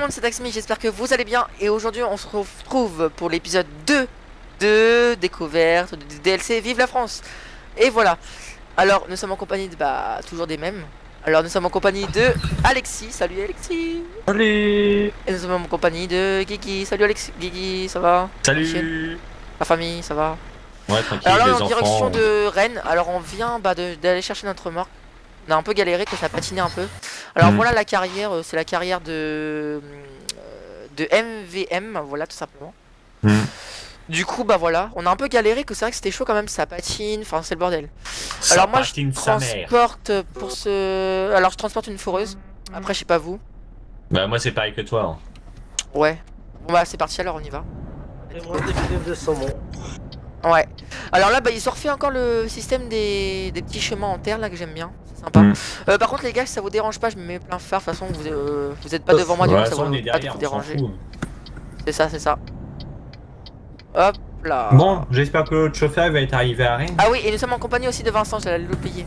monde, c'est Daxmi, j'espère que vous allez bien. Et aujourd'hui, on se retrouve pour l'épisode 2 de découverte du DLC Vive la France. Et voilà. Alors, nous sommes en compagnie de, toujours des mêmes. Alors, nous sommes en compagnie de Alexis. Salut Alexis. Salut. Et nous sommes en compagnie de Guigui. Salut Alexis. Guigui, ça va? Salut. La famille, ça va? Ouais, tranquille, Alors là, les on est en enfants. direction de Rennes. Alors, on vient d'aller chercher notre remorque. On a un peu galéré, que ça a patiné un peu. Alors voilà la carrière, c'est la carrière de MVM, voilà tout simplement. Du coup bah voilà, on a un peu galéré, que c'est vrai que c'était chaud quand même, ça patine, enfin c'est le bordel. Ça Alors moi je patine sa mère. transporte pour ce... Alors je transporte une foreuse, après je sais pas vous. Bah moi c'est pareil que toi. Ouais, bon bah c'est parti alors, on y va. Et moi des filets de saumon. Ouais, alors là bah ils ont refait encore le système des petits chemins en terre là que j'aime bien, c'est sympa. Par contre les gars, si ça vous dérange pas, je me mets plein phare, de toute façon vous êtes pas devant moi, du coup ça va on est pas derrière, vous on s'en déranger. fout. C'est ça, c'est ça. Hop là. Bon, j'espère que l'autre chauffeur va être arrivé à Rennes. Ah oui, et nous sommes en compagnie aussi de Vincent, j'allais l'oublier.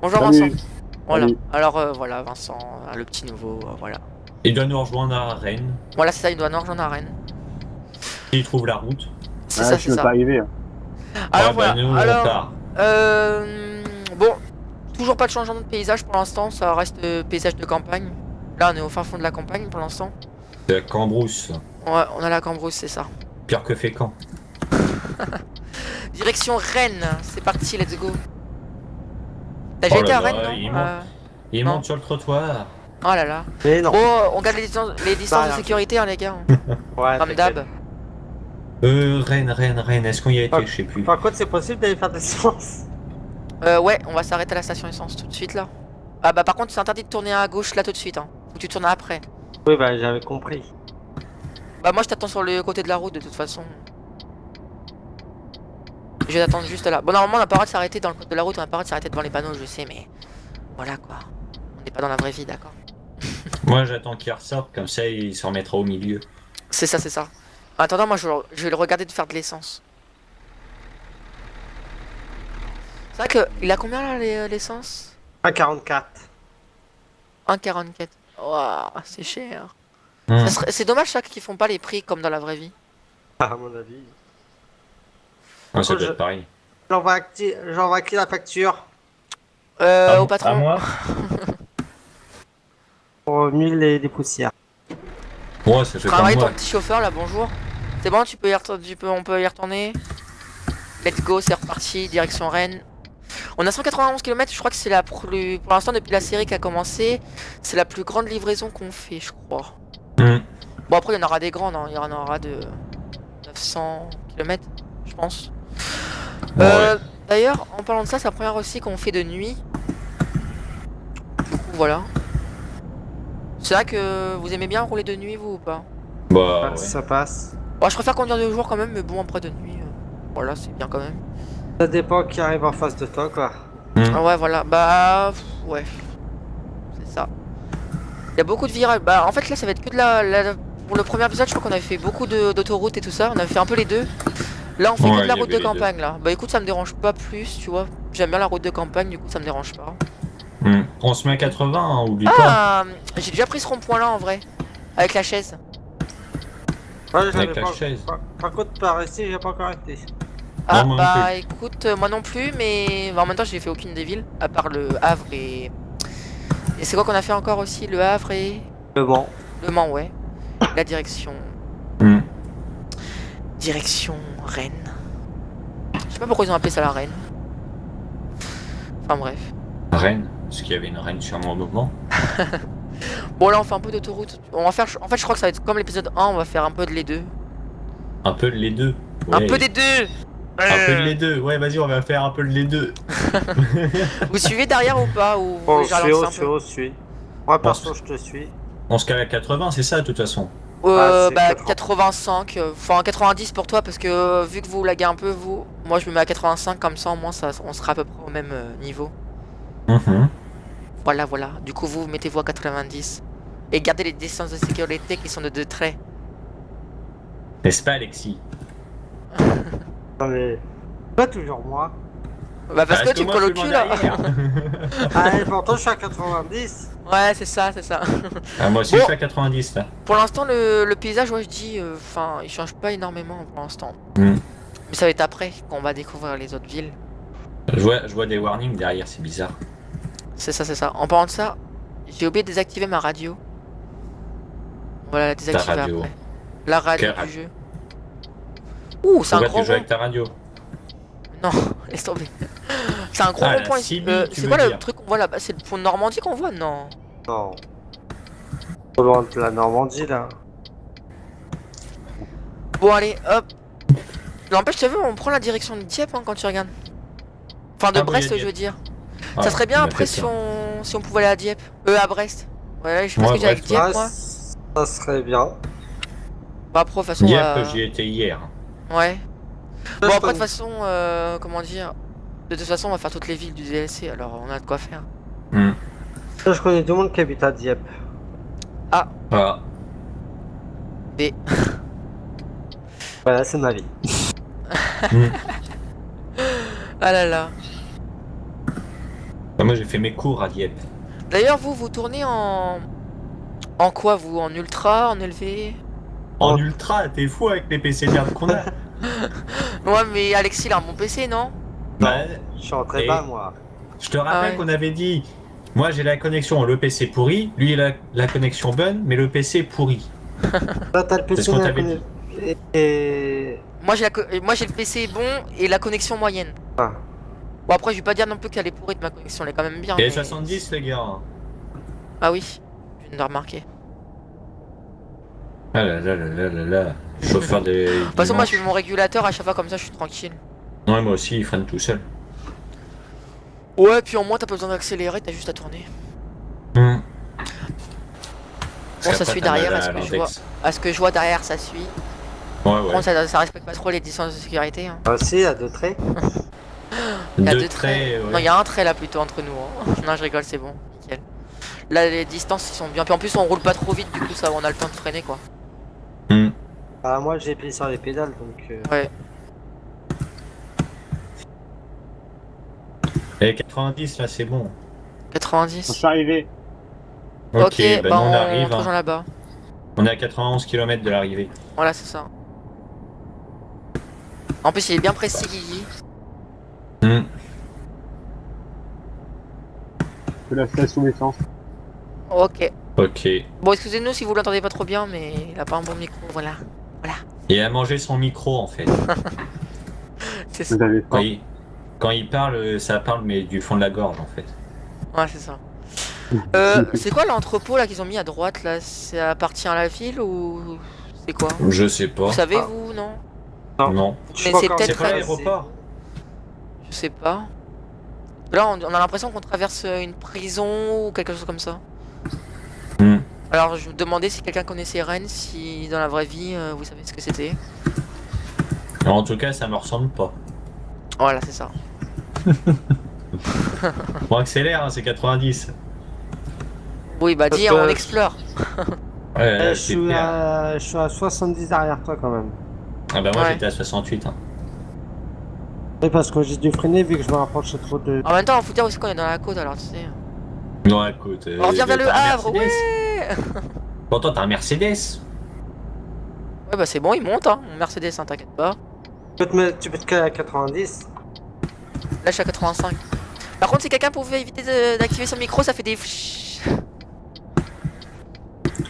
Bonjour Salut. Vincent. Voilà. Salut. Alors voilà Vincent, le petit nouveau, voilà. Il doit nous rejoindre à Rennes. Voilà, c'est ça, il doit nous rejoindre à Rennes. Il trouve la route. C'est Ah, ça, je c'est suis pas ça. arrivé. Alors Ouais, voilà. bah, nous, on Alors, part. bon, toujours pas de changement de paysage pour l'instant, ça reste paysage de campagne. Là, on est au fin fond de la campagne pour l'instant. C'est la Cambrousse. Ouais, on a la Cambrousse, c'est ça. Pire que Fécamp. Direction Rennes, c'est parti, let's go. T'as Oh déjà été là à là, Rennes, il non monte. Il non. monte sur le trottoir. Oh là là. Mais non. Bon, on garde les distances de Bah, sécurité, hein, les gars. Ouais, Comme d'hab. Rennes, est-ce qu'on y a été? Ah. Je sais plus. Par contre, c'est possible d'aller faire des séances. Ouais, on va s'arrêter à la station essence tout de suite là. Ah bah par contre c'est interdit de tourner à gauche là tout de suite, hein. Faut que tu tournes après. Oui, bah j'avais compris. Bah moi je t'attends sur le côté de la route de toute façon. Je vais t'attendre juste là. Bon normalement on a pas le droit de s'arrêter dans le côté de la route, on a pas le droit de s'arrêter devant les panneaux, je sais, mais voilà quoi. On n'est pas dans la vraie vie, d'accord. Moi j'attends qu'il ressorte, comme ça il se remettra au milieu. C'est ça, c'est ça. En attendant moi je vais le regarder de faire de l'essence. C'est vrai que il a combien là l'essence? 1,44. 1,44. Waouh, c'est cher. Hmm. C'est dommage ça qu'ils font pas les prix comme dans la vraie vie. À mon avis. Ouais, ça Par doit contre, être pareil. J'envoie à qui la facture Au patron. À moi? pour 1000 et des poussières. Ouais, ça fait comme Travaille ton moi. petit chauffeur là, bonjour. C'est bon, on peut y retourner. Let's go, c'est reparti, direction Rennes. On a 191 km, je crois que c'est la pour l'instant depuis la série qui a commencé, c'est la plus grande livraison qu'on fait, je crois. Bon après il y en aura des grandes, hein. Il y en aura de 900 km, je pense. Ouais. D'ailleurs, en parlant de ça, c'est la première aussi qu'on fait de nuit. Du coup, voilà. C'est vrai que vous aimez bien rouler de nuit, vous ou pas? Bah ouais. Ça passe. Bon, je préfère conduire de jour quand même, mais bon, après de nuit, voilà, c'est bien quand même. Ça dépend qui arrive en face de toi, quoi. Ah ouais, voilà, bah ouais, c'est ça. Il y a beaucoup de virages. Bah en fait là ça va être que de pour le premier épisode je crois qu'on avait fait beaucoup d'autoroutes et tout ça. On avait fait un peu les deux. Là on fait que de la il y route de avait les campagne là. Bah écoute, ça me dérange pas plus, tu vois. J'aime bien la route de campagne, du coup ça me dérange pas. On se met à 80, hein, oublie pas. Ah, j'ai déjà pris ce rond-point là en vrai. Avec la chaise. Ouais, j'avais Avec la pas... chaise. Par contre, par ici, j'ai pas encore été. Ah moi non bah écoute, moi non plus, mais en même temps j'ai fait aucune des villes. À part le Havre et... Et c'est quoi qu'on a fait encore aussi? Le Havre et... Mais bon. Le Mans, ouais. La direction... Hmm. Direction Rennes. Je sais pas pourquoi ils ont appelé ça la Rennes. Enfin bref. Rennes, parce qu'il y avait une reine sur mon moment. Bon là on fait un peu d'autoroute. On va faire... En fait je crois que ça va être comme l'épisode 1, on va faire un peu de les deux. Un peu de les deux. Un Ouais. peu des deux. Un peu de les deux. Ouais, vas-y, on va faire un peu de les deux. Vous suivez derrière ou pas? Ou vous On voulez que je ralentisse un peu? suit. Moi, perso, je te suis. On se cale à 80, c'est ça, de toute façon. Ah, c'est Bah 80. 85, enfin 90 pour toi parce que vu que vous laguez un peu vous, moi je me mets à 85 comme ça au moins ça, on sera à peu près au même niveau. Voilà voilà, du coup vous mettez-vous à 90 et gardez les distances de sécurité qui sont de 2 traits. N'est-ce pas, Alexis? Non, mais. Pas toujours moi. Bah parce que tu me colles au cul là. Ah, et pourtant, je suis à 90. Ouais, c'est ça, c'est ça. Ah, moi aussi, Bon. je suis à 90 là. Pour l'instant, le paysage, ouais, je dis, enfin, il change pas énormément pour l'instant. Hmm. Mais ça va être après qu'on va découvrir les autres villes. Je vois des warnings derrière, c'est bizarre. C'est ça, c'est ça. En parlant de ça, j'ai oublié de désactiver ma radio. Voilà, la désactiver radio. après. La radio Quelle du jeu. Ouh, c'est un Pourquoi gros tu joues rond. avec ta radio? Non, laisse tomber. C'est un gros Ah, la rond-point. CB, tu C'est veux quoi le dire. truc qu'on voit là-bas? C'est le pont de Normandie qu'on voit? Non. Non. Trop loin de la Normandie, là. Bon, allez, hop. N'empêche, tu veux, on prend la direction de Dieppe hein, quand tu regardes. Enfin, de Ah, bon, Brest, il y a je veux Dieppe. dire. Ah, Ça serait bien il m'a après fait peur. si on pouvait aller à Dieppe. À Brest. Ouais, je pense Ouais, que j'ai avec Brest, Dieppe, Ah, moi. ça serait bien. Bah, après, de toute façon. Dieppe, j'y étais hier. Ouais. Bon, après, de toute Bonne- façon, comment dire. De toute façon, on va faire toutes les villes du DLC, alors on a de quoi faire. Hmm. Je connais tout le monde qui habite à Dieppe. Ah. B. Voilà, c'est ma vie. Hmm. Ah là là. Ah, moi, j'ai fait mes cours à Dieppe. D'ailleurs, vous tournez en. En quoi, vous? En ultra, en élevé? En Oh. ultra, t'es fou avec les PC d'herbe qu'on a. Ouais, mais Alexis, il a un bon PC, non? Bah, Je suis en très Et- bas, moi. je te rappelle ouais. qu'on avait dit, moi j'ai la connexion, le PC pourri, lui il a la connexion bonne, mais le PC pourri. Là, t'as le C'est PC ce qu'on bien t'avait connu- Et... Moi, j'ai le PC bon et la connexion moyenne. Ah. Bon, après, je vais pas dire non plus qu'elle est pourrie, ma connexion, elle est quand même bien. Et mais- 70 les gars. Ah oui, je viens de le remarquer. Ah là là là là là là. Chauffeur des. De toute façon, moi, je mets mon régulateur à chaque fois, comme ça, je suis tranquille. Ouais, moi aussi, il freine tout seul. Ouais, puis au moins, t'as pas besoin d'accélérer, t'as juste à tourner. Hmm. Bon, ça suit derrière, est-ce que je vois À ce que je vois derrière, ça suit. Ouais, Bon, ouais. ça respecte pas trop les distances de sécurité. Hein. Ah, si, à deux traits. Il y a Deux deux traits. traits. Ouais. Non, il y a un trait là plutôt entre nous. Hein. Non, je rigole, c'est bon, nickel. Là, les distances ils sont bien. Puis en plus, on roule pas trop vite, du coup, ça, on a le temps de freiner quoi. Hmm. Ah, moi, j'ai appuyé sur les pédales, donc... Ouais. Et 90 là, c'est bon. 90. Je suis arrivé. Ok, bah, nous, on arrive. rejoint Hein. là-bas. On est à 91 km de l'arrivée. Voilà, c'est ça. En plus, il est bien précis, Guigui. Hmm. C'est la station essence. Ok. Ok. Bon, excusez-nous si vous l'entendez pas trop bien, mais il a pas un bon micro, voilà. Il a mangé son micro en fait. C'est ça. Vous avez faim. Quand il parle, ça parle mais du fond de la gorge en fait. Ouais, c'est ça. C'est quoi l'entrepôt là qu'ils ont mis à droite là? Ça appartient à la ville ou c'est quoi? Je sais pas. Vous savez, Ah. vous, non? Non. Je suis Mais pas c'est encore peut-être C'est pas sûr, l'aéroport. Je sais pas. Là, on a l'impression qu'on traverse une prison ou quelque chose comme ça. Hmm. Alors, je me demandais si quelqu'un connaissait Rennes, si dans la vraie vie, vous savez ce que c'était. En tout cas, ça me ressemble pas. Voilà, c'est ça. On accélère, hein, c'est 90. Oui, bah dis, Parce que- on explore. Ouais, Je suis à 70 derrière toi, quand même. Ah bah moi Ouais. j'étais à 68. Hein. Oui, parce que j'ai dû freiner vu que je me rapprochais trop de... En même temps, faut dire aussi qu'on est dans la côte, alors tu sais. Non, écoute. On revient vers le Havre, ouais. Pourtant, t'as un Mercedes. Ouais, bah c'est bon, il monte, hein. Mon Mercedes, hein, t'inquiète pas. Tu peux te caler à 90. Là, je suis à 85. Par contre, si quelqu'un pouvait éviter d'activer son micro, ça fait des...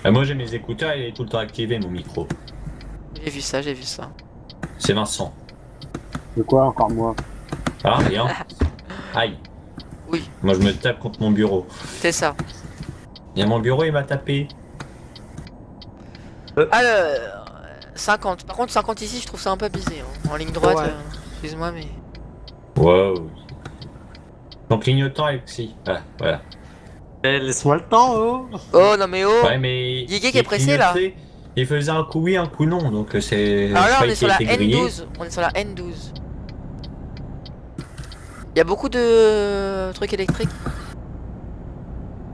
Moi j'ai mes écouteurs, il est tout le temps activé mon micro. J'ai vu ça, j'ai vu ça. C'est Vincent. De quoi encore moi? Ah, rien. Aïe. Oui. Moi je me tape contre mon bureau. C'est ça. Il y a mon bureau, il m'a tapé. Alors... 50. Par contre, 50 ici, je trouve ça un peu abusé. Hein. En ligne droite, Ouais. excuse-moi, mais... Wow. Donc clignotant Alexis. Voilà, voilà. Eh, laisse-moi le temps, oh. Oh, non mais oh. Ouais, mais. Guigui qui il est pressé, là. clignotait, il faisait un coup oui, un coup non, donc c'est. Alors là, je on croyais est sur qu'il la était grillé. N12. On est sur la N12. Il y a beaucoup de trucs électriques.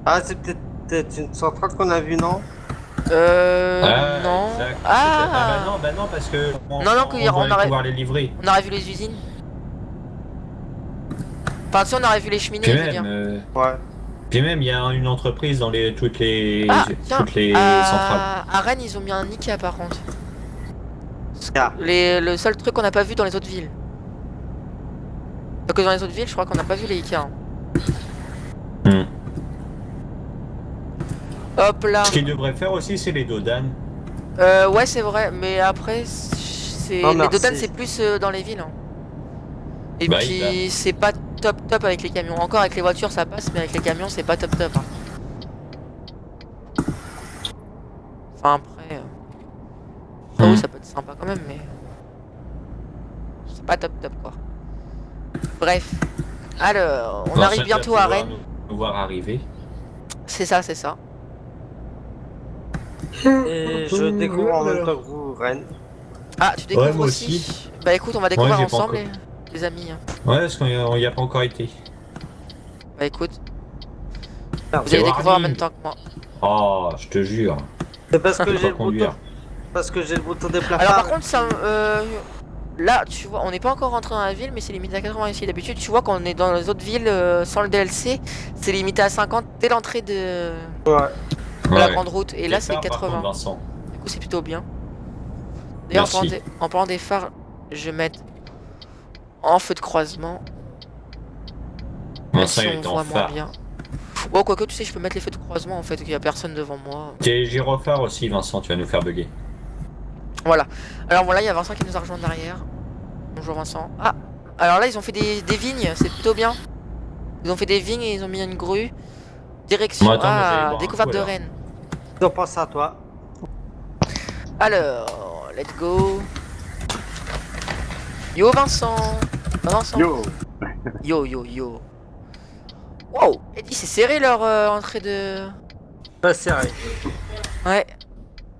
Ah, c'est peut-être une centrale qu'on a vue, non? Ah, Non. exact. Ah, bah non, parce que. Non, non, on on va aurait- pouvoir les livrer. On aurait vu les usines. Enfin, si on aurait vu les cheminées, Puis je veux dire. même, Ouais. puis même, il y a une entreprise dans toutes les Tiens, centrales. à Rennes, ils ont mis un Ikea par contre. Ah. Le seul truc qu'on n'a pas vu dans les autres villes. Donc dans les autres villes, je crois qu'on n'a pas vu les Ikea. Hein. Hmm. Hop là. Ce qu'ils devraient faire aussi, c'est les dodanes. Ouais, c'est vrai, mais après, c'est Non, les merci. dodanes, c'est plus dans les villes. Hein. Et Bah, puis, c'est pas top avec les camions. Encore avec les voitures, ça passe, mais avec les camions, c'est pas top. Hein. Enfin, après. Oui, ça peut être sympa quand même, mais. C'est pas top quoi. Bref. Alors, on arrive bientôt à Rennes. Nous voir arriver. C'est ça. Et je découvre en même temps que vous, Rennes. Ah, tu découvres moi aussi. Bah écoute, on va découvrir j'ai pas ensemble, encore- les amis. Hein. Ouais, parce qu'on y a pas encore été. Bah écoute, Merde. vous allez C'est découvrir en Warning. même temps que moi. Oh, je te jure. C'est parce Je que peux j'ai pas le bouton. conduire. Parce que j'ai le bouton des placards. Alors par contre, ça, là, tu vois, on n'est pas encore rentré dans la ville, mais c'est limité à 80 ici. D'habitude, tu vois, quand on est dans les autres villes sans le DLC, c'est limité à 50 dès l'entrée de Ouais. la Ouais. grande route. Et là, c'est Par contre, 80. Vincent. Du coup, c'est plutôt bien. D'ailleurs, Merci. en parlant des phares, je vais mettre en feu de croisement. Même Vincent, si il on est en voit moins phare. bien. Bon, quoique, tu sais, je peux mettre les feux de croisement en fait, qu'il n'y a personne devant moi. T'es gyrophare aussi, Vincent, tu vas nous faire bugger. Voilà. Alors voilà, il y a Vincent qui nous a rejoint derrière. Bonjour Vincent. Ah, alors là, ils ont fait des vignes, c'est plutôt bien. Ils ont fait des vignes et ils ont mis une grue. Direction Bon, attends, moi, j'allais boire un découverte coup, de alors. Rennes. On pense à toi. Alors, let's go. Yo Vincent. Vincent. Yo. Yo. Wow. Eddie, c'est serré leur entrée de. Pas serré. Ouais.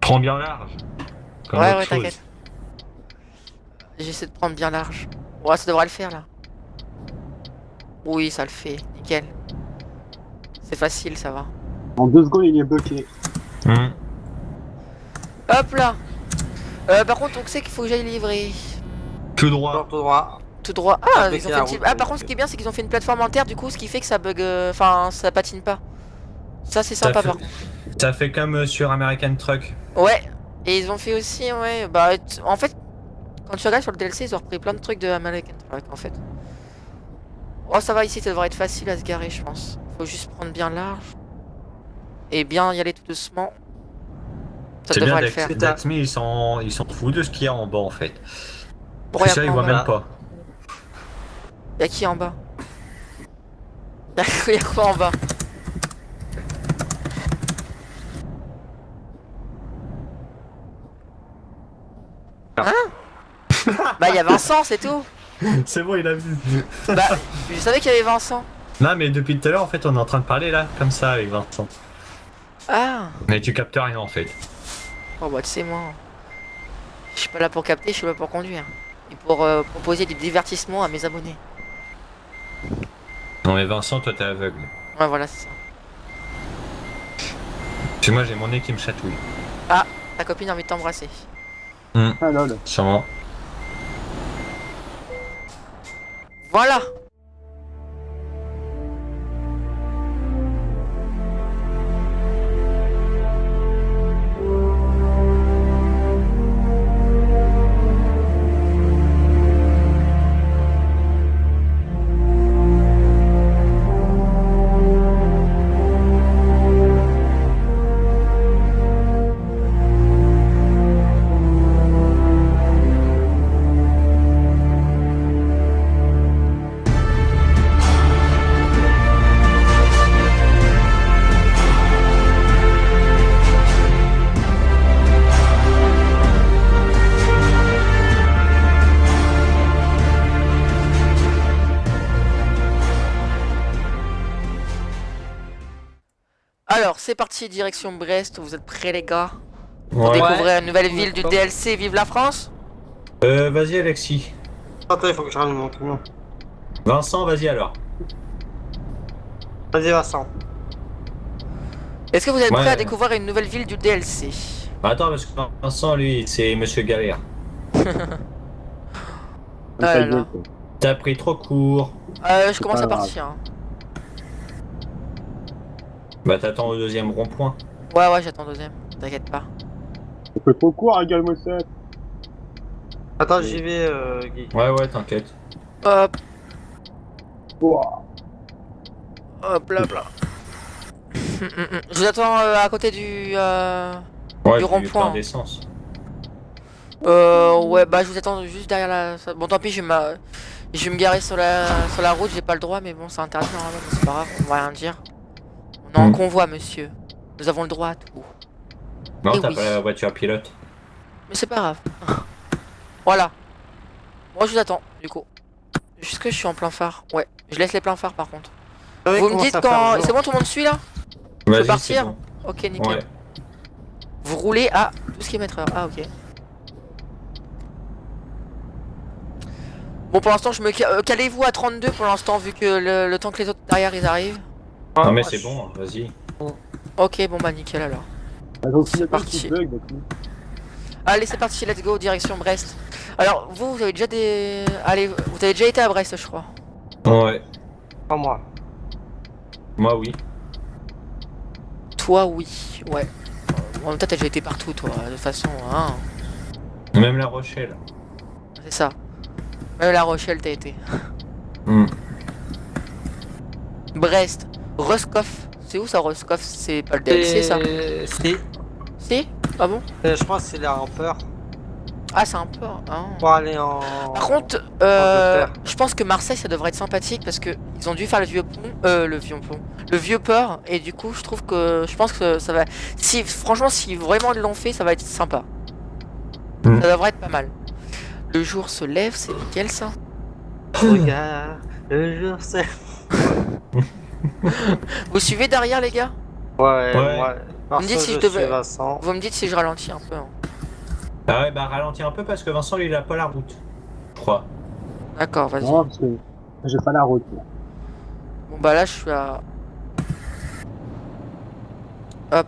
Prends bien large. Comme Ouais, autre ouais, chose. t'inquiète. J'essaie de prendre bien large. Ouais, ça devrait le faire là. Oui, ça le fait. Nickel. C'est facile, ça va. En 2 secondes, il est bloqué. Hmm. Hop là. Par contre, on sait qu'il faut que j'aille livrer. Tout Dans droit. tout droit. Tout droit. Ah, Avec ils ont la fait route, par contre, ce qui est bien, c'est qu'ils ont fait une plateforme en terre, du coup, ce qui fait que ça bug. Enfin, ça patine pas. Ça, c'est sympa, par contre. T'as fait comme sur American Truck. Ouais. Et ils ont fait aussi, ouais. Bah, en fait, quand tu regardes sur le DLC, ils ont repris plein de trucs de American Truck, en fait. Oh, ça va ici, ça devrait être facile à se garer, je pense. Faut juste prendre bien large. Et bien y aller tout doucement. Ça C'est bien devrait le faire. d'Axmi, ils s'en foutent de ce qu'il y a en bas en fait. Pourquoi ça, y a ils quoi en voient bas même pas. Y'a qui en bas? Y'a quoi en bas? Hein? Bah y'a Vincent, c'est tout. C'est bon, il a vu. Bah, je savais qu'il y avait Vincent. Non, mais depuis tout à l'heure, en fait, on est en train de parler là, comme ça, avec Vincent. Ah. Mais tu captes rien en fait. Oh bah tu sais moi. Je suis pas là pour capter, je suis là pour conduire. Et pour proposer du divertissement à mes abonnés. Non, mais Vincent, toi, t'es aveugle. Ouais voilà, c'est ça. Puis moi, j'ai mon nez qui me chatouille. Ah, ta copine a envie de t'embrasser. Ah lol. Sûrement. Voilà. Alors, c'est parti, direction Brest. Vous êtes prêts, les gars? Pour Ouais. découvrir une nouvelle ville du DLC. Vive la France! Vas-y, Alexis. Attends, il faut que je rallume mon camion. Vincent, vas-y alors. Vas-y, Vincent. Est-ce que vous êtes Ouais. prêts à découvrir une nouvelle ville du DLC? Attends, parce que Vincent, lui, c'est Monsieur Galère. Ah là Ça là. gueule, quoi. T'as pris trop court. Je commence pas à grave. partir. Hein. Bah t'attends au deuxième rond-point. Ouais, j'attends deuxième. T'inquiète pas. On fait trop court, regarde moi ça. Attends, j'y vais, Guy. Ouais, t'inquiète. Hop, Ouah. hop là. Je vous attends à côté du Ouais, du du rond-point. plein d'essence. Ouais, bah je vous attends juste derrière la. Bon, tant pis, je vais me garer sur la route. J'ai pas le droit, mais bon, c'est interdit normalement. Mais c'est pas grave, on va rien dire. On est en convoi, monsieur. Nous avons le droit à tout. Non, Eh t'as oui. pas la voiture pilote. Mais c'est pas grave. Voilà. Moi, je vous attends, du coup. Jusque je suis en plein phare. Ouais, je laisse les pleins phares par contre. Ouais, Vous me commence dites à faire quand. jour. C'est bon, tout le monde suit là? Je peux Vas-y, partir? c'est bon. Ok, nickel. Ouais. Vous roulez à 12 km/h. Ah, ok. Bon, pour l'instant, calez-vous à 32 pour l'instant, vu que le temps que les autres derrière ils arrivent. Ah, Non mais moi, c'est je- bon, vas-y. Ok, bon bah nickel alors. Donc, C'est parti. Bug, donc, Allez, c'est parti, let's go, direction Brest. Alors, vous avez déjà des. Allez, vous avez déjà été à Brest, je crois. Ouais. Pas moi. Moi oui. Toi, oui, ouais. En même temps, t'as déjà été partout, toi, de toute façon, hein. Même La Rochelle. C'est ça. Même La Rochelle, t'as été. Hmm. Brest, Roscoff. C'est où ça, Roscoff? C'est pas le DLC, ça? Si. Si? Ah bon? Je pense que c'est la rampeur Ah, c'est un peu. Hein. pour aller en. Par contre, Angleterre. je pense que Marseille, ça devrait être sympathique parce que ils ont dû faire le vieux pont, le vieux port, et du coup, je pense que ça va. Si, franchement, si vraiment ils l'ont fait, ça va être sympa. Mm. Ça devrait être pas mal. Le jour se lève, c'est nickel ça. Regarde, le jour c'est. Vous suivez derrière, les gars? Ouais, Ouais. moi. Vous me dites Perso, si je je devais- suis Vincent. Vous me dites si je ralentis un peu. Hein. Ah ouais, bah ralentis un peu parce que Vincent il a pas la route. Je crois. D'accord, vas-y. non, parce que j'ai pas la route. Là. Bon bah là, je suis à. Hop.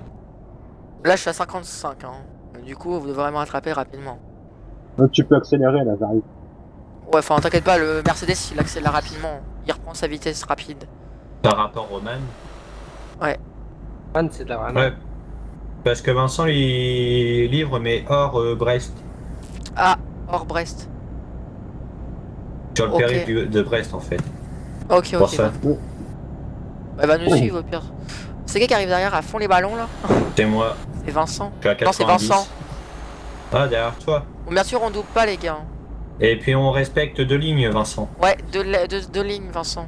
Là, je suis à 55. Hein. Du coup, vous devrez me rattraper rapidement. Donc tu peux accélérer là, j'arrive. Ouais, enfin, t'inquiète pas, le Mercedes il accélère rapidement. Il reprend sa vitesse rapide. Par rapport au man. Man, c'est de la rame. Ouais. Parce que Vincent il livre mais hors Brest. Ah, hors Brest. Sur le Ok. périph' de Brest en fait. Ok, Pour ok. ça. Bah, va nous Oui. suivre au pire. C'est qui arrive derrière à fond les ballons là? C'est moi. C'est Vincent. Je suis à 90. Non, c'est Vincent. Ah derrière toi. Bon, bien sûr, on double pas les gars. Et puis on respecte deux lignes Vincent. Ouais, deux lignes, Vincent.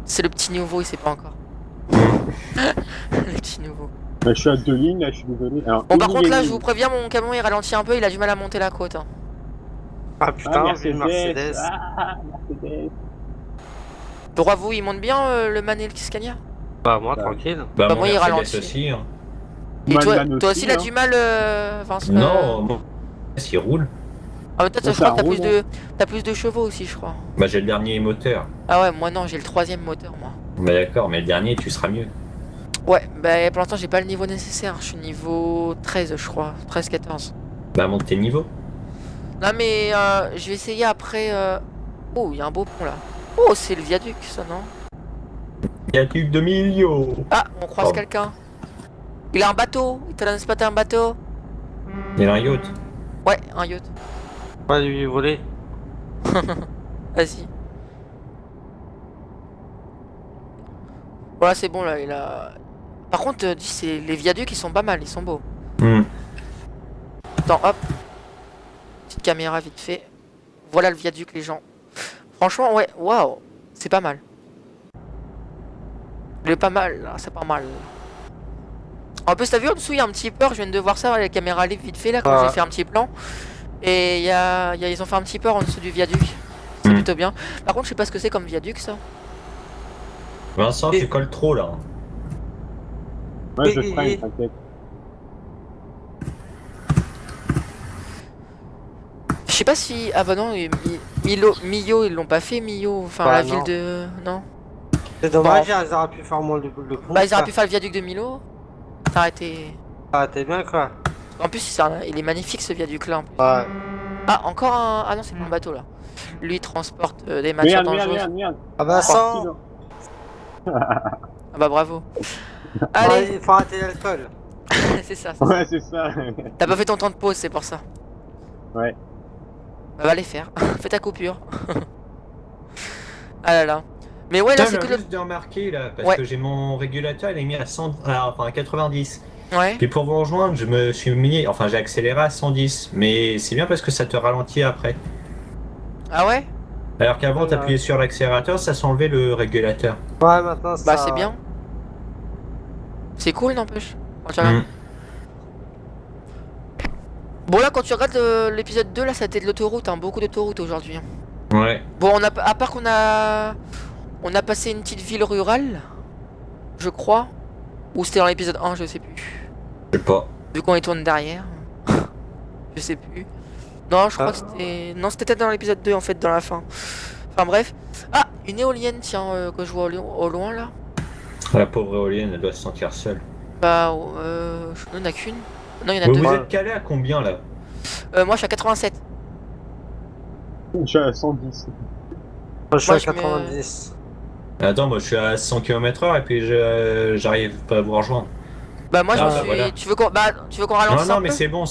C'est le petit nouveau, il sait pas encore. Le petit nouveau. Là, je suis à 2 lignes, là, je suis désolé. Alors, Bon, une par ligne contre, et là, je demie. vous préviens, mon camion il ralentit un peu, il a du mal à monter la côte. Hein. Ah Ah, putain, vu le Mercedes. Mercedes. Ah, Mercedes. Droit, vous, il monte bien le Man et le Scania? Bah, moi, Bah. tranquille. Bah, Bah, mon moi, il Mercedes ralentit. aussi. Hein. Et toi, Man toi aussi, il a hein. du mal, Vincent? Non, mon Mercedes, il roule. Ah, mais toi, Ouais, je crois ça que roule, t'as plus de chevaux aussi, je crois. Bah j'ai le dernier moteur. Ah ouais, moi non, j'ai le 3ème moteur, moi. Bah d'accord, mais le dernier tu seras mieux. Ouais, bah pour l'instant, j'ai pas le niveau nécessaire. Je suis niveau 13, je crois. 13-14. Bah monte tes niveaux. Non, mais je vais essayer après. Oh, il y a un beau pont là. Oh, c'est le viaduc, ça, non? Viaduc de Milio. Ah, on croise Oh. quelqu'un. Il a un bateau. Il t'a spoté un bateau. Il y a un yacht. Ouais, un yacht. Pas lui voler. Vas-y. Voilà, c'est bon là. Il a. Par contre, dis, c'est les viaducs, ils sont pas mal. Ils sont beaux. Hmm. Attends, hop. Petite caméra vite fait. Voilà le viaduc, les gens. Franchement, ouais, waouh. C'est pas mal. Il est pas mal, là. C'est pas mal. En plus, t'as vu en dessous, il y a un petit port. Je viens de voir ça, la caméra live vite fait là, quand Ouais. j'ai fait un petit plan. Et ils ont fait un petit port en dessous du viaduc. C'est Mm. plutôt bien. Par contre, je sais pas ce que c'est comme viaduc, ça. Vincent, Et- tu colles trop là. Ouais, je Et- freine, et- t'inquiète. Je sais pas si. Ah bah non, Millau, ils l'ont pas fait, Millau. Enfin, Bah, la non. ville de. Non. C'est dommage, ils auraient pu faire moins le pont. Bah, ils auraient ça. pu faire le viaduc de Millau. Ça aurait été. Ah, t'es bien quoi. En plus, il est magnifique ce viaduc là. Ouais. Ah, encore un. Ah non, c'est mon bateau là. Lui il transporte des matières Merde, dangereuses. merde. Ah bah, sans. Ah bah bravo. Allez, Allez, il faut arrêter l'alcool. c'est ça. c'est ça. Ouais, c'est ça. T'as pas fait ton temps de pause, c'est pour ça. Ouais. Bah va les faire. Fais ta coupure. Ah là là. Mais ouais là Putain, c'est j'ai que le... juste de remarquer là, parce Ouais. que j'ai mon régulateur, il est mis à 100, enfin à 90. Ouais. Puis pour vous rejoindre, je me suis mis, enfin j'ai accéléré à 110, mais c'est bien parce que ça te ralentit après. Ah ouais. Alors qu'avant, Ouais. t'appuyais sur l'accélérateur, ça s'enlevait le régulateur. Ouais, maintenant ça. Bah c'est bien. C'est cool n'empêche. Quand tu regardes. Mm. Bon là quand tu regardes l'épisode 2 là ça a été de l'autoroute, hein. Beaucoup d'autoroutes aujourd'hui. Hein. Ouais. Bon on a à part qu'on a passé une petite ville rurale, je crois. Ou c'était dans l'épisode 1, je sais plus. Je sais pas. Vu qu'on y tourne derrière. Je sais plus. Non je crois Ah. que c'était. Non c'était peut-être dans l'épisode 2 en fait dans la fin. Enfin bref. Ah une éolienne tiens que je vois au loin là. La pauvre éolienne, elle doit se sentir seule. Bah il n'y en a qu'une. Non il y en a Vous, deux. vous êtes calé à combien là? Moi je suis à 87. Je suis à 110. Je suis Moi, à je mets- 90. Attends, moi je suis à 100 km/h et puis j'arrive pas à vous rejoindre. Bah moi je Ah, me bah, suis. voilà. Tu veux qu'on Non, ralentisse non, un mais peu c'est bon,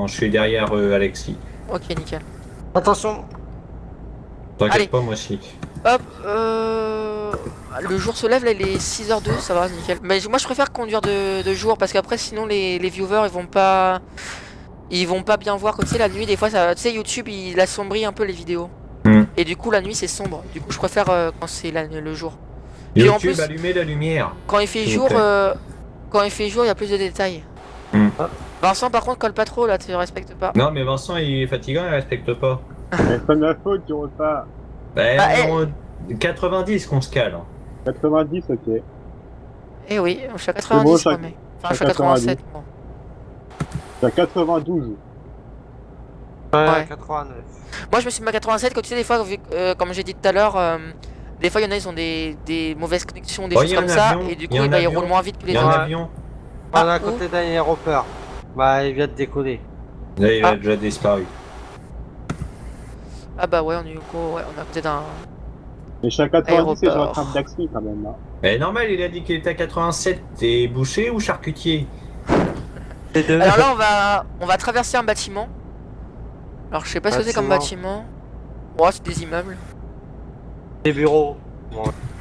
hein, je suis derrière Alexis. Ok nickel. Attention. Allez. T'inquiète pas, moi aussi. Hop, le jour se lève, là il est 6h02, ça va, nickel. Mais moi je préfère conduire de jour parce qu'après sinon les viewers ils vont pas bien voir. Comme tu sais la nuit des fois ça, tu sais YouTube il assombrit un peu les vidéos. Et du coup la nuit c'est sombre. Du coup je préfère quand c'est le jour. Puis en YouTube, plus- allumez la lumière. Quand il fait S'il vous jour, plaît. il y a plus de détails. Hmm. Vincent par contre colle pas trop là, tu respectes pas. Non, mais Vincent, il est fatigant, il respecte pas. Mais c'est pas de ma faute, tu roules pas. Ben, Bah, non, 90 qu'on se cale. Hein. 90, ok. Eh oui, je suis à 90 bon, moi, chaque- mais. Enfin je suis à chaque 87 moi. T'as 92. Ouais. 89. Moi je me suis mis à 87 quand tu sais des fois comme j'ai dit tout à l'heure des fois il y en a ils ont des mauvaises connexions des Oh, choses y a comme un ça avion, et du y coup a un bah, ils avion. roulent moins vite que Il les y a un autres. avion. On est Ah, à côté d'un aéroport. Bah, il vient de décoller. Là, il Ah. a déjà disparu. Ah bah ouais on est on est à côté d'un. Mais je suis à 90 et je Aéroport. rattrape Daxi quand même. Hein. Mais normal, il a dit qu'il était à 87. T'es boucher ou charcutier? Les deux. Alors là on va traverser un bâtiment. Alors je sais pas ce que c'est comme bâtiment. Ouais c'est des immeubles. Les bureaux.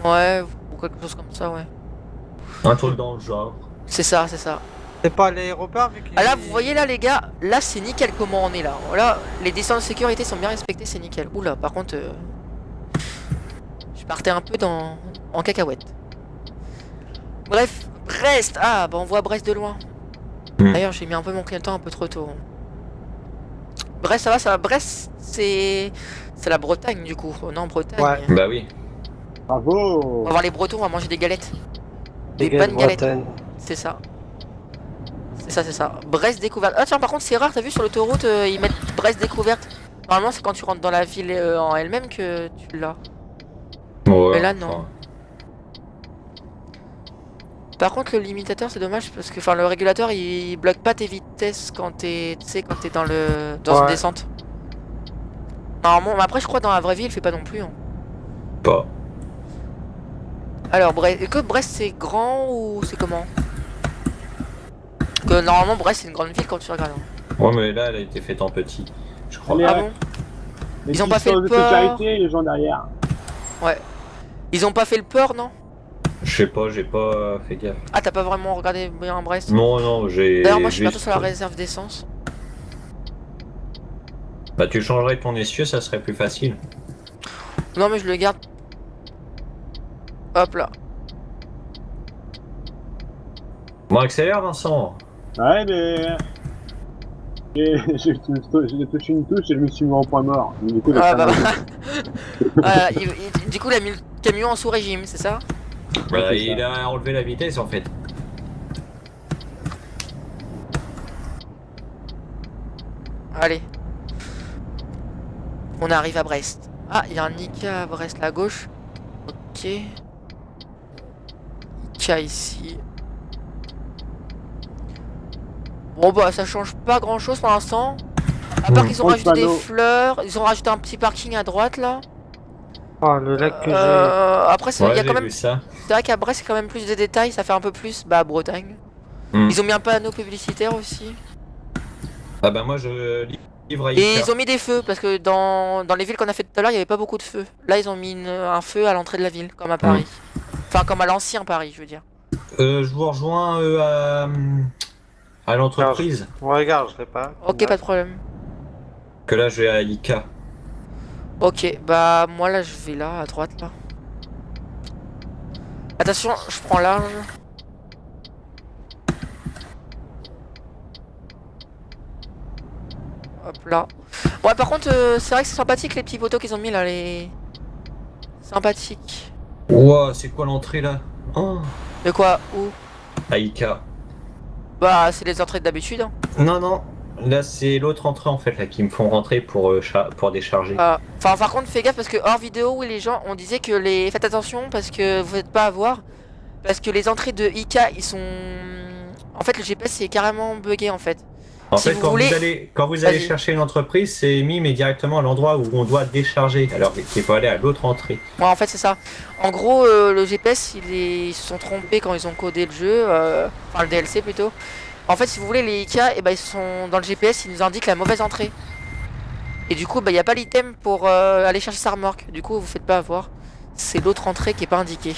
Ouais ou quelque chose comme ça ouais. Un truc dans le genre. C'est ça. C'est pas l'aéroport vu qu'il. Ah là vous voyez là les gars, là c'est nickel comment on est là. Là les distances de sécurité sont bien respectées, c'est nickel. Oula par contre je partais un peu en cacahuète. Bref, Brest. Ah bah on voit Brest de loin. D'ailleurs j'ai mis un peu mon clignotant un peu trop tôt. Brest ça va. Brest c'est la Bretagne du coup. Non Bretagne. Ouais. Bah oui. Bravo. On va voir les Bretons, on va manger des galettes. Des Des bonnes galettes. Bretagne. C'est ça. C'est ça. Brest découverte. Ah tiens par contre c'est rare, t'as vu sur l'autoroute ils mettent Brest découverte. Normalement c'est quand tu rentres dans la ville en elle-même que tu l'as. Ouais, Mais là, non. Par contre le limitateur c'est dommage parce que enfin le régulateur il bloque pas tes vitesses quand t'es dans une Ouais. descente. Normalement, mais après je crois dans la vraie vie il fait pas non plus. Hein. Pas. Alors Brest, est-ce que Brest c'est grand ou c'est comment? Que normalement Brest c'est une grande ville quand tu regardes. Hein. Ouais, mais là, elle a été faite en petit. Je crois. Allez, Ah ouais. bon? Les Ils ont pas fait systèmes le de port. sécurité, les gens derrière. Ils ont pas fait le port non? Je sais pas, j'ai pas fait gaffe. Ah t'as pas vraiment regardé bien Brest? Non, j'ai. D'ailleurs moi je suis juste- bientôt sur la réserve d'essence. Bah, tu changerais ton essieu, ça serait plus facile. Non mais je le garde. Hop là. Bon, accélère, Vincent. Ouais, mais. J'ai touché une touche et je me suis mis en point mort. Du coup, Ah bah. ça Du coup il a mis le camion en sous-régime, c'est ça? Bah, c'est il ça. a enlevé la vitesse en fait. Allez. On arrive à Brest. Ah, il y a un Nika à Brest, là à gauche. Ok. Nika ici. Bon bah ça change pas grand chose pour l'instant. À part qu'ils ont Bon, rajouté des panneau. fleurs, ils ont rajouté un petit parking à droite là. Oh, le lac que j'ai. Après, il Ouais, y a j'ai quand même. vu ça. C'est vrai qu'à Brest, c'est quand même plus de détails, ça fait un peu plus. Bah, Bretagne. Hmm. Ils ont mis un panneau publicitaire aussi. Ah bah moi je livre à Et Ica. ils ont mis des feux parce que dans les villes qu'on a fait tout à l'heure, il n'y avait pas beaucoup de feux. Là, ils ont mis un feu à l'entrée de la ville, comme à Paris. Enfin, comme à l'ancien Paris, je veux dire. Je vous rejoins à l'entreprise. Regarde, je l'ai pas. Ok, pas de problème. Que là je vais à Ica. Ok, bah moi là, je vais là, à droite là. Attention, je prends large. Hop là. Ouais, par contre, c'est vrai que c'est sympathique les petits poteaux qu'ils ont mis là, les. Sympathique. Ouah, c'est quoi l'entrée là? Oh, De quoi? Où? à Ica. Bah, c'est les entrées d'habitude. Hein. Non, non. Là c'est l'autre entrée en fait là qui me font rentrer pour décharger. Enfin, par contre, fais gaffe parce que hors vidéo, oui, les gens, on disait que les. Faites attention parce que vous n'êtes pas à voir. Parce que les entrées de Ika, ils sont. En fait, le GPS c'est carrément bugué en fait. En Si fait, vous quand voulez- vous allez Vas-y. chercher une entreprise, c'est mis mais directement à l'endroit où on doit décharger, alors qu'il faut aller à l'autre entrée. Ouais, en fait, c'est ça. En gros, le GPS, ils se sont trompés quand ils ont codé le jeu. Enfin, le DLC plutôt. En fait, si vous voulez, les Ika, ils sont dans le GPS, ils nous indiquent la mauvaise entrée. Et du coup, il n'y a pas l'item pour aller chercher sa remorque. Du coup, vous faites pas avoir. C'est l'autre entrée qui est pas indiquée.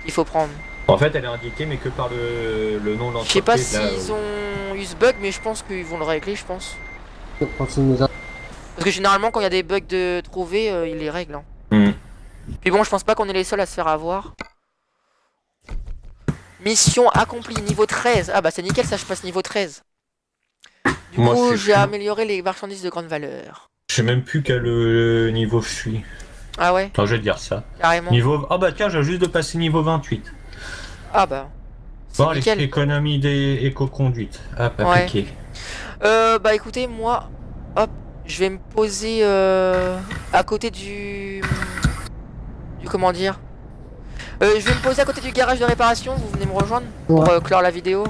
Il faut prendre. En fait, elle est indiquée, mais que par le nom de Je sais pas l'entreprise. là, s'ils ont eu ce bug, mais je pense qu'ils vont le régler, je pense. Parce Parce que généralement, quand il y a des bugs de trouver, ils les règlent. Hein. Hmm. Puis bon, je pense pas qu'on est les seuls à se faire avoir. Mission accomplie, niveau 13. Ah bah c'est nickel, ça je passe niveau 13. Du Moi, coup, je suis j'ai plus- amélioré les marchandises de grande valeur. Je sais même plus quel niveau je suis. Ah ouais, Attends, je vais te dire ça. carrément. Niveau... Ah bah tiens, j'ai juste de passer niveau 28. Ah bah, c'est Bon, nickel. l'économie des éco-conduites. Ah, Ouais. appliqué. Bah écoutez, moi, hop, je vais me poser à côté du comment dire. Je vais me poser à côté du garage de réparation, vous venez me rejoindre pour clore la vidéo.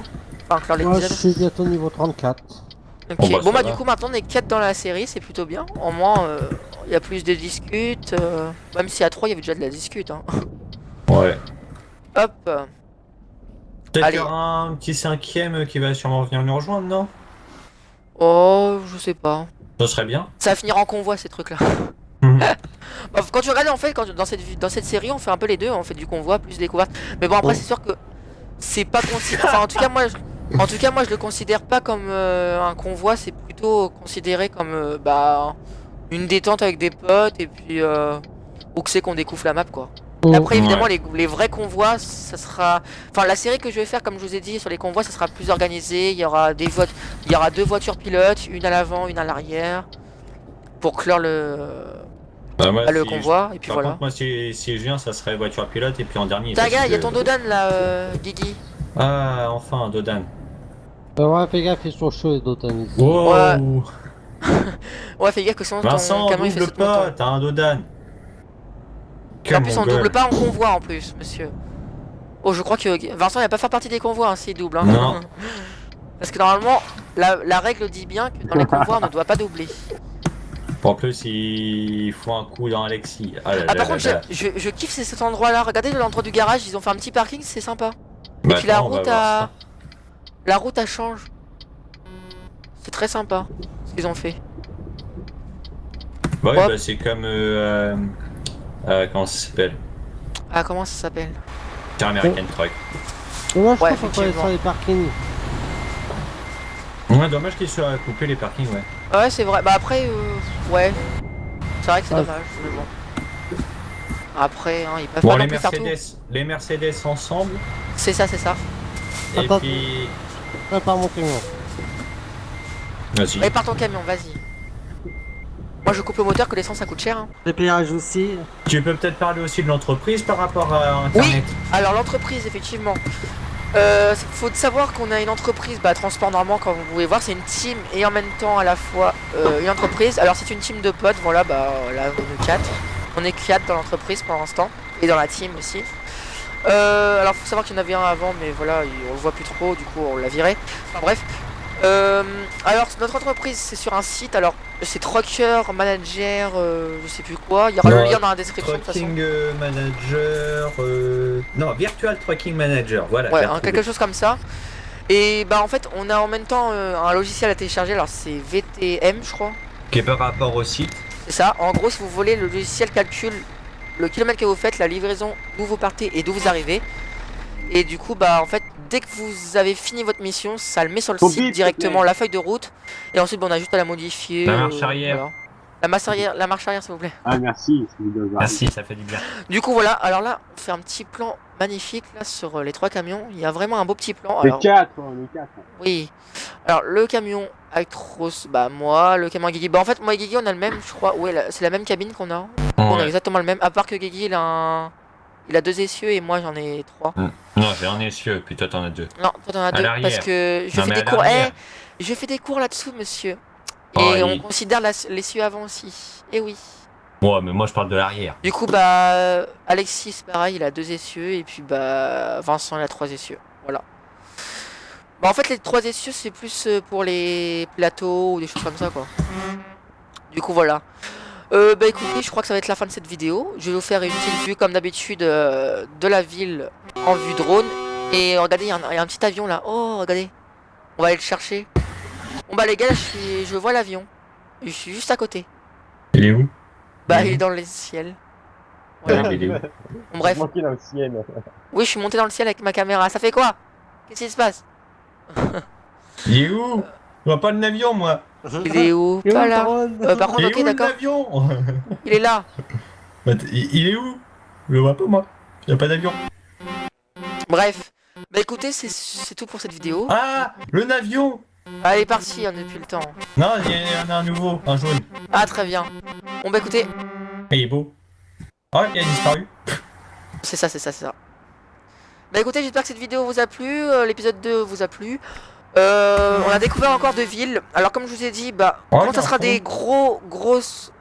Enfin, clore Moi, je l'épisode. suis bientôt niveau 34. Ok, Bon, bah, bon ça bah va. du coup maintenant on est 4 dans la série, c'est plutôt bien. Au moins il y a plus de discutes. Même si à 3 il y avait déjà de la discute. Hein. Ouais. Hop. Peut-être Allez. qu'il y aura un petit cinquième qui va sûrement venir nous rejoindre, non? Oh, je sais pas. Ce serait bien. Ça va finir en convoi ces trucs là. Mhm. Bah, quand tu regardes en fait, dans cette série on fait un peu les deux, on fait du convoi plus découverte. Mais bon après c'est sûr que c'est pas considéré. Enfin en tout cas moi je le considère pas comme un convoi, c'est plutôt considéré comme bah une détente avec des potes et puis où que c'est qu'on découvre la map quoi. Après évidemment les vrais convois ça sera. Enfin la série que je vais faire comme je vous ai dit sur les convois ça sera plus organisé, il y aura deux voitures pilotes, une à l'avant, une à l'arrière. Pour clore Bah, moi, le si convoi et puis Par voilà. contre, moi, si je viens, ça serait voiture pilote et puis en dernier. Tiens parce gars, il y a que- ton Dodan là, Guigui. Ah, enfin, Dodan. Ouais, fais gaffe, ils sont chauds les Dotan ici. Wow. Ouais, fais gaffe que sinon Vincent, ton camion il fait double sauter mon pas, temps. t'as un Dodan. Et en plus on double pas en convoi en plus, monsieur. Oh, je crois que Vincent il va pas faire partie des convois hein, s'il double. Hein. Non. Parce que normalement, la règle dit bien que dans les convois on ne doit pas doubler. En plus, il faut un coup dans Alexis. Ah, là, Ah là, par là, contre, là. je kiffe cet endroit là. Regardez l'endroit du garage, ils ont fait un petit parking, c'est sympa. Bah, Et puis la attends, on va route voir la route elle change. C'est très sympa ce qu'ils ont fait. ça. Bah, oui, Hop. bah, c'est comme. Comment ça s'appelle? Ah comment ça s'appelle? C'est American Truck. Et moi, je Ouais, trouve qu'on peut aller effectivement. sur les parkings. Ouais, dommage qu'ils soient coupés les parkings, ouais. Ouais c'est vrai, bah après ouais. C'est vrai que c'est Ouais. dommage, mais bon. Après hein, ils peuvent Bon, pas les non plus faire tout. Mercedes ensemble. C'est ça, c'est ça. Et Attends. puis. Prépare mon camion. Vas-y. Prépare ton camion, vas-y. Moi je coupe le moteur que l'essence ça coûte cher hein. Les péages aussi. Tu peux peut-être parler aussi de l'entreprise par rapport à Internet. Alors l'entreprise effectivement. Faut savoir qu'on a une entreprise, bah, Transport Normand comme vous pouvez voir, c'est une team et en même temps à la fois une entreprise. Alors c'est une team de potes, voilà, bah là on est 4. On est 4 dans l'entreprise pour l'instant et dans la team aussi. Alors faut savoir qu'il y en avait un avant mais voilà, on le voit plus trop, du coup on l'a viré. Enfin bref. Alors notre entreprise c'est sur un site, alors c'est Trucker Manager, je sais plus quoi, il y aura le lien dans la description de toute façon. Trucking Manager. Non, Virtual Trucking Manager, voilà. Ouais, j'ai hein, retrouvé. quelque chose comme ça. Et bah en fait on a en même temps un logiciel à télécharger, alors c'est VTM je crois. Qui est par rapport au site. C'est ça, en gros si vous voulez le logiciel calcule le kilomètre que vous faites, la livraison, d'où vous partez et d'où vous arrivez. Et du coup bah en fait dès que vous avez fini votre mission, ça le met sur le Ton site bip, directement, s'il te la feuille de route. Et ensuite bah, on a juste à la modifier. La marche arrière. Voilà. La marche arrière s'il vous plaît. Ah, merci, c'est bien. Merci, ça fait du bien. Du coup voilà, alors là on fait un petit plan magnifique là sur les 3 camions. Il y a vraiment un beau petit plan. Les Alors, 4, les 4. oui. Alors le camion Actros, bah moi, le camion Guigui. Bah en fait moi et Guigui on a le même je crois. Ouais c'est la même cabine qu'on a. On a Ouais. exactement le même. À part que Guigui il a 2 essieux et moi j'en ai 3. Non, j'ai un essieu, puis toi t'en as 2. Non, toi t'en as À 2 l'arrière. parce que je Non, fais mais des à cours. l'arrière. Je fais des cours là-dessous monsieur. Oh, Et on il- considère l'essieu avant aussi. Et oui. Ouais, mais moi je parle de l'arrière. Du coup bah Alexis pareil il a 2 essieux et puis bah Vincent il a 3 essieux. Voilà. Bah en fait les 3 essieux c'est plus pour les plateaux ou des choses comme ça quoi. Du coup voilà. Bah écoutez je crois que ça va être la fin de cette vidéo. Je vais vous faire une petite vue comme d'habitude de la ville en vue drone. Et regardez il y a un petit avion là. Oh regardez. On va aller le chercher. Bon bah les gars je vois l'avion. Je suis juste à côté. Il est où? Bah il est dans le ciel. Voilà. Ouais, mais il est où? Bon, bref. Manqué dans le ciel. Oui je suis monté dans le ciel avec ma caméra. Ça fait quoi? Qu'est-ce qui se passe? Il est où? Je vois pas l'avion, moi. Il est où? Pas là. Par contre Il est ok où d'accord. l'avion? Il est là. Bah, il est où? Je le vois pas, moi. Il y a pas d'avion. Bref. Bah écoutez c'est tout pour cette vidéo. Ah, le navion. Allez parti hein, depuis le temps. Non, il y en a un nouveau, un jaune. Ah très bien. Bon bah écoutez. Et il est beau. Oh, il a disparu. C'est ça. Bah écoutez, j'espère que cette vidéo vous a plu, l'épisode 2 vous a plu. On a découvert encore de villes. Alors comme je vous ai dit, bah Ouais, quand ça sera des grosses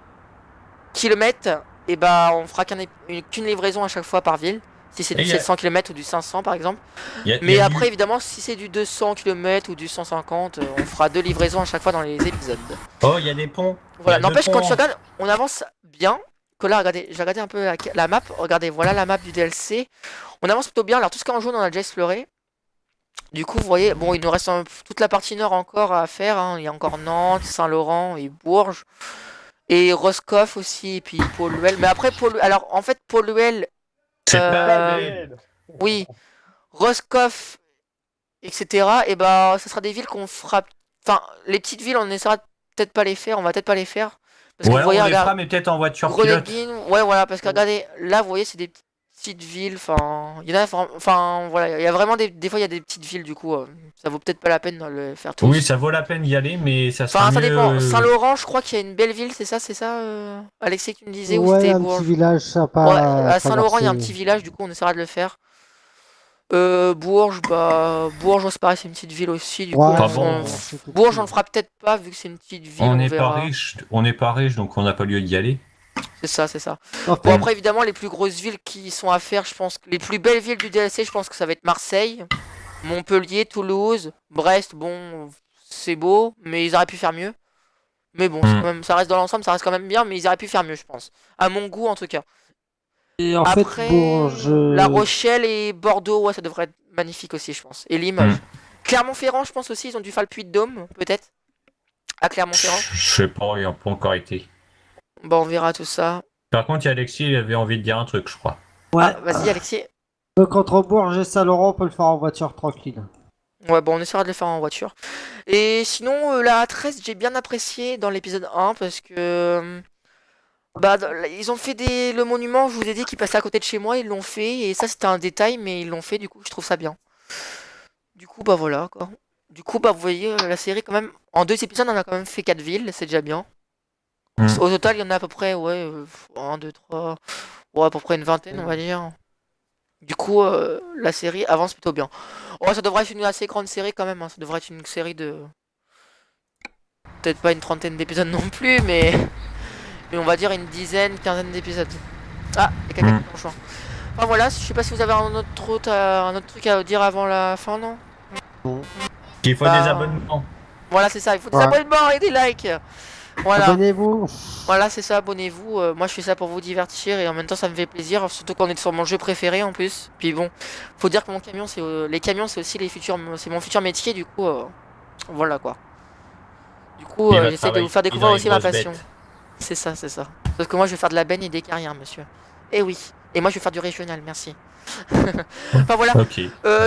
kilomètres, et bah on fera qu'une livraison à chaque fois par ville. Si c'est du Et y a- 700 km ou du 500 par exemple. Il y a Mais du- après évidemment si c'est du 200 km ou du 150, on fera 2 livraisons à chaque fois dans les épisodes. Oh, il y a des ponts. Voilà, Il y a n'empêche deux quand ponts. tu regardes, on avance bien. Que là, regardez, j'ai regardé un peu la map. Regardez, voilà la map du DLC. On avance plutôt bien. Alors tout ce qui est en jaune, on a déjà exploré. Du coup, vous voyez, bon, il nous reste toute la partie nord encore à faire. Hein. Il y a encore Nantes, Saint-Laurent et Bourges. Et Roscoff aussi, et puis Poluel. Mais après, alors en fait, Poluel, C'est pas euh, belle. oui, Roscoff, etc. Et bah, ça sera des villes qu'on fera. Enfin, les petites villes, on essaiera peut-être pas les faire. On va peut-être pas les faire. Parce que Ouais, vous voyez, on les regarde, fera, mais peut-être en voiture pilote. Groningen, ouais, voilà, parce que regardez, là, vous voyez, c'est des petites villes. Enfin, il y en a, enfin, voilà, il y a vraiment des fois, il y a des petites villes, du coup, ça vaut peut-être pas la peine de le faire tous. Oui, ça vaut la peine d'y aller, mais ça sera Enfin, ça mieux. dépend. Saint-Laurent, je crois qu'il y a une belle ville, c'est ça, Alexis, que tu me disais, ou Ouais, c'était un Bourges? petit village sympa. Ouais, à Saint-Laurent, il y a un traverser. petit village, du coup, on essaiera de le faire. Bourges, bah, Bourges, c'est pareil, c'est une petite ville aussi, du Ouais, coup, Pas on- bon. c'est tout Bourges, petit. on le fera peut-être pas, vu que c'est une petite ville, On on n'est pas verra. riche, donc on n'a pas lieu d'y aller. C'est ça. Enfin, Bon après évidemment les plus grosses villes qui sont à faire, je pense que les plus belles villes du DLC, je pense que ça va être Marseille, Montpellier, Toulouse, Brest, bon c'est beau, mais ils auraient pu faire mieux. Mais bon, c'est quand même, ça reste dans l'ensemble, ça reste quand même bien, mais ils auraient pu faire mieux je pense. À mon goût en tout cas. Et en Après, fait, Bourges. La Rochelle et Bordeaux, ouais ça devrait être magnifique aussi je pense. Et Limoges. Clermont-Ferrand je pense aussi, ils ont dû faire le Puy-de-Dôme peut-être. À Clermont-Ferrand. Je sais pas, il n'a pas encore été. Bon on verra tout ça. Par contre, il y a Alexis, il avait envie de dire un truc, je crois. Ah, vas-y Alexis. Donc entre Bourges et Saint-Laurent, on peut le faire en voiture tranquille. Ouais, bon, on essaiera de le faire en voiture. Et sinon, la A13, j'ai bien apprécié dans l'épisode 1 parce que. Bah, ils ont fait le monument, je vous ai dit, qui passait à côté de chez moi, ils l'ont fait. Et ça, c'était un détail, mais ils l'ont fait, du coup, je trouve ça bien. Du coup, bah voilà, quoi. Du coup, bah, vous voyez, la série, quand même, en 2 épisodes, on a quand même fait 4 villes, c'est déjà bien. Au total, il y en a à peu près, ouais, 1, 2, 3. Ouais, à peu près une vingtaine, on va dire. Du coup, la série avance plutôt bien. Oh, ça devrait être une assez grande série quand même. Hein. Ça devrait être une série de. Peut-être pas une trentaine d'épisodes non plus, mais on va dire une dizaine, quinzaine d'épisodes. Ah, il y a quelqu'un qui est en chemin. Enfin voilà, je sais pas si vous avez un autre truc à dire avant la fin, non? Bon. Qu'il faut Bah, des abonnements. Voilà, c'est ça, il faut des Ouais. abonnements et des likes. Voilà, Abonnez-vous. voilà, c'est ça, abonnez-vous. Moi, je fais ça pour vous divertir et en même temps, ça me fait plaisir, surtout quand on est sur mon jeu préféré en plus. Puis bon, faut dire que mon camion, c'est les camions, c'est aussi c'est mon futur métier, du coup, voilà quoi. Du coup, Il va j'essaie de travailler- vous faire il découvrir est dans aussi les ma grosses passion. bêtes. C'est ça, c'est ça. Parce que moi, je vais faire de la benne et des carrières, monsieur. Eh oui. Et moi, je vais faire du régional, merci. Enfin voilà. Ok.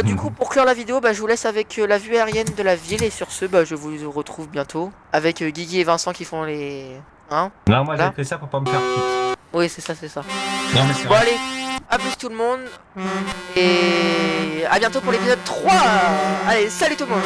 Du coup, pour clore la vidéo, bah, je vous laisse avec la vue aérienne de la ville. Et sur ce, bah, je vous retrouve bientôt. Avec Guigui et Vincent qui font les... Hein? Non, moi Là. j'ai fait ça pour pas me faire quitte. Oui, c'est ça, c'est ça. Non, mais c'est Bon, vrai. allez. À plus tout le monde. Et à bientôt pour l'épisode 3. Allez, salut tout le monde.